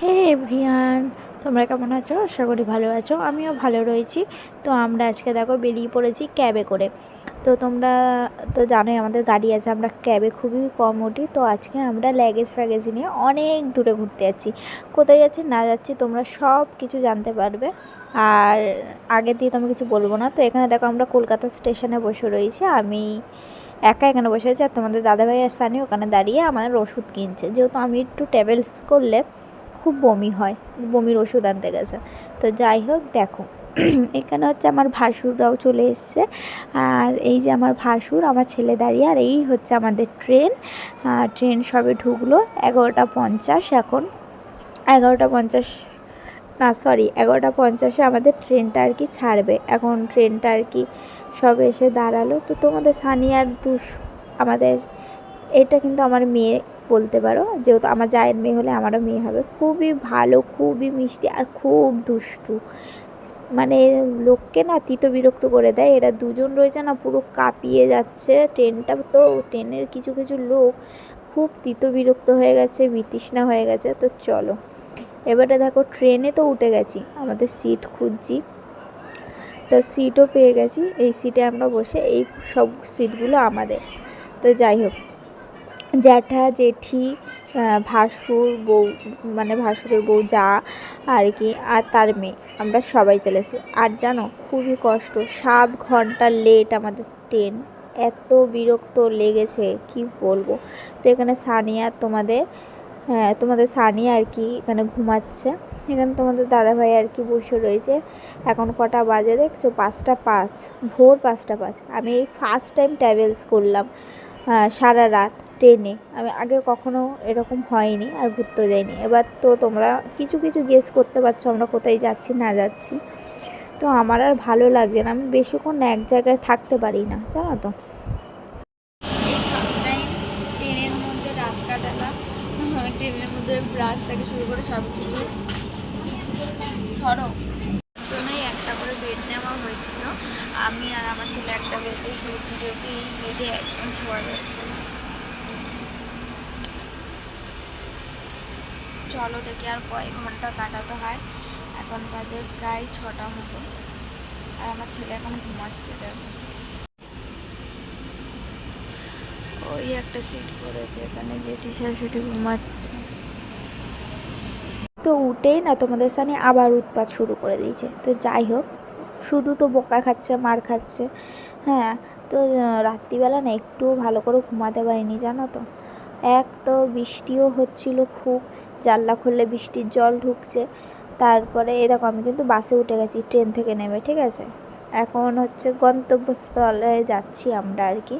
হে everyone, তোমরা কেমন আছো? আশা করি ভালো আছো। আমিও ভালো রয়েছি। তো আমরা আজকে দেখো বেরিয়ে পড়েছি ক্যাবে করে। তো তোমরা তো জানোই আমাদের গাড়ি আছে, আমরা ক্যাবে খুবই কম উঠি। তো আজকে আমরা লাগেজ ফ্যাগেজ নিয়ে অনেক দূরে ঘুরতে যাচ্ছি। কোথায় যাচ্ছি না যাচ্ছি তোমরা সব কিছু জানতে পারবে। আর আগে দিয়ে তো আমি কিছু বলবো না। তো এখানে দেখো আমরা কলকাতা স্টেশনে বসে রয়েছি। আমি একা এখানে বসে আছি, আর তোমাদের দাদাভাই আর সানি ওখানে দাঁড়িয়ে আমার ওষুধ কিনছে। যেহেতু আমি একটু ট্রাভেলস করলে খুব বমি হয়, বমির ওষুধ আনতে গেছে। তো যাই হোক দেখো এখানে হচ্ছে আমার ভাসুররাও চলে এসছে। আর এই যে আমার ভাসুর, আমার ছেলে দাঁড়িয়ে। আর এই হচ্ছে আমাদের ট্রেন। ট্রেন সবে ঢুকলো 11:50। এখন 11:50 না, সরি 11:50 আমাদের ট্রেনটা আর কি ছাড়বে। এখন ট্রেনটা আর কি সবে এসে দাঁড়ালো। তো তোমাদের সানি আর আমাদের এটা কিন্তু আমার মেয়ে বলতে পারো, যেহেতু আমার জায়ের মেয়ে হলে আমারও মেয়ে হবে। খুবই ভালো, খুবই মিষ্টি, আর খুব দুষ্টু। মানে লোককে না বিরক্ত করে দেয়। এরা দুজন রয়েছে না, পুরো কাঁপিয়ে যাচ্ছে ট্রেনটা। তো ট্রেনের কিছু কিছু লোক খুব বিরক্ত হয়ে গেছে, বিতৃষ্ণা হয়ে গেছে। তো চলো এবারে দেখো ট্রেনে তো উঠে গেছি, আমাদের সিট খুঁজছি। তো সিটও পেয়ে গেছি। এই সিটে আমরা বসে, এই সব সিটগুলো আমাদের। তো যাই হোক, জ্যাঠা জেঠি, ভাসুর বউ, মানে ভাসুরের বউ যা আর কি, আর তার মেয়ে, আমরা সবাই চলেছি। আর জানো খুবই কষ্ট, 7 ঘন্টা লেট আমাদের ট্রেন। এত বিরক্ত লেগেছে কি বলবো। তো এখানে সানিয়া তোমাদের সানিয়া আর কি এখানে ঘুমাচ্ছে। এখানে তোমাদের দাদাভাই আর কি বসে রয়েছে। এখন কটা বাজে দেখছো? 5:05, ভোর 5:05। আমি এই ফার্স্ট টাইম ট্রাভেলস করলাম সারা রাত ট্রেনে। আমি আগে কখনো এরকম হয়নি, আর ঘুরতেও যাইনি। এবার তো তোমরা কিছু কিছু গেস করতে পারছো আমরা কোথায় যাচ্ছি না যাচ্ছি। তো আমার আর ভালো লাগছে না, আমি বেশিক্ষণ এক জায়গায় থাকতে পারি না, জানো তো। এই ফার্স্ট টাইম ট্রেনের মধ্যে রাত কাটালাম। ট্রেনের মধ্যে ব্রাশ থেকে শুরু করে সব কিছু সরব জন্যই একটা করে বেড নেওয়া হয়েছিল। আমি আর আমার ছেলে একটা বেডে শুয়েছি, যেহেতু এই বেডে একদম শোয়া যাচ্ছে না। চলো দেখি আর কয়েক ঘন্টা কাটাতে হয়। এখন বাজে প্রায় 6টা মতো, আর আমার ছেলে এখন ঘুমাচ্ছে। দেখো ওই একটা সিট পড়েছে এখানে, জেঠি শাশুড়ি ঘুমাচ্ছে। তো উঠেই না তোমাদের সামনে আবার উৎপাত শুরু করে দিয়েছে। তো যাই হোক, শুধু তো বোকা খাচ্ছে, মার খাচ্ছে। হ্যাঁ, তো রাত্রিবেলা না একটুও ভালো করে ঘুমাতে পারিনি, জানো তো। এক তো বৃষ্টিও হচ্ছিল খুব, জানলা খুললে বৃষ্টির জল ঢুকছে। তারপরে এই দেখো আমি কিন্তু বাসে উঠে গেছি ট্রেন থেকে নেমে, ঠিক আছে। এখন হচ্ছে গন্তব্যস্থলে যাচ্ছি আমরা আর কি।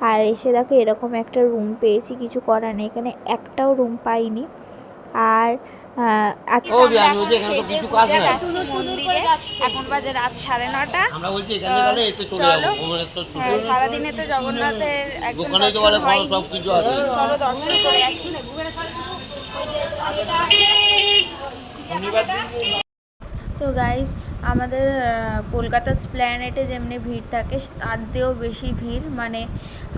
আর এসে দেখো এরকম একটা রুম পেয়েছি, কিছু করার নেই, এখানে একটাও রুম পাইনি। আর আজকে মন্দিরে এখন বাজে রাত 9:30। চলো, সারাদিনে তো জগন্নাথের একদম দর্শন হয়নি, চলো দর্শন করে আসি। তো গাইস, আমাদের কলকাতা স্প্ল্যানেটে যেমনি ভিড় থাকে তার দিয়েও বেশি ভিড়। মানে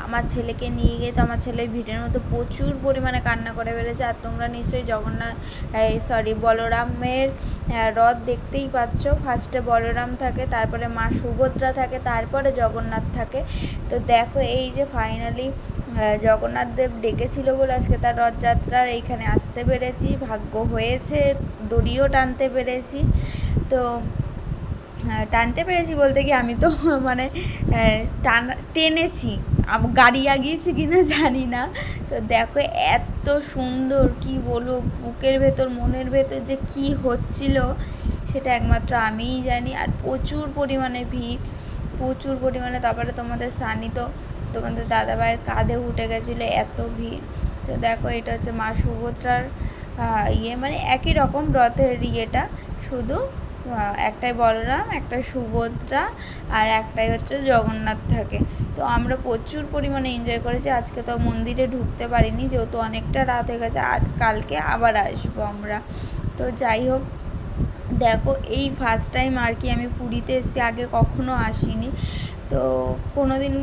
আমার ছেলেকে নিয়ে গিয়ে তো আমার ছেলে ভিড়ের মধ্যে প্রচুর পরিমাণে কান্না করে বেড়েছে। আর তোমরা নিশ্চয়ই বলরামের রথ দেখতেই পাচ্ছ। ফার্স্টে বলরাম থাকে, তারপরে মা সুভদ্রা থাকে, তারপরে জগন্নাথ থাকে। তো দেখো এই যে ফাইনালি জগন্নাথ দেব ডেকেছিল বলে আজকে তার রথযাত্রার এইখানে আসতে পেরেছি, ভাগ্য হয়েছে। দড়িও টানতে পেরেছি। তো টানতে পেরেছি বলতে কি, আমি তো মানে টেনেছি, গাড়ি আগিয়েছি কি না জানি না। তো দেখো এত সুন্দর, কি বলবো, বুকের ভেতর মনের ভেতর যে কি হচ্ছিল সেটা একমাত্র আমিই জানি। আর প্রচুর পরিমাণে ভিড়, প্রচুর পরিমাণে। তারপরে তোমাদের সানি তো তোমাদের দাদাভাইয়ের কাঁধে উঠে গেছিলো, এত ভিড়। তো দেখো এটা হচ্ছে মা সুভদ্রার মানে একই রকম রথের ইয়েটা, শুধু একটাই বলরাম, একটা সুভদ্রা, আর একটাই হচ্ছে জগন্নাথ থাকে। তো আমরা প্রচুর পরিমাণে এনজয় করেছি। আজকে তো মন্দিরে ঢুকতে পারিনি, যেহেতু অনেকটা রাত হয়ে গেছে। আজ কালকে আবার আসবো আমরা। তো যাই হোক, দেখো এই ফার্স্ট টাইম আর কি আমি পুরীতে এসেছি, আগে কখনো আসিনি। তো কোনো দিন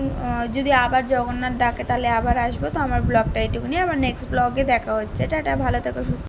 যদি আবার জগন্নাথ ডাকে তাহলে আবার আসবো। তো আমার ব্লগটা এইটুকুনি, আবার নেক্সট ব্লগে দেখা হচ্ছে। টাটা, ভালো থেকো, সুস্থ।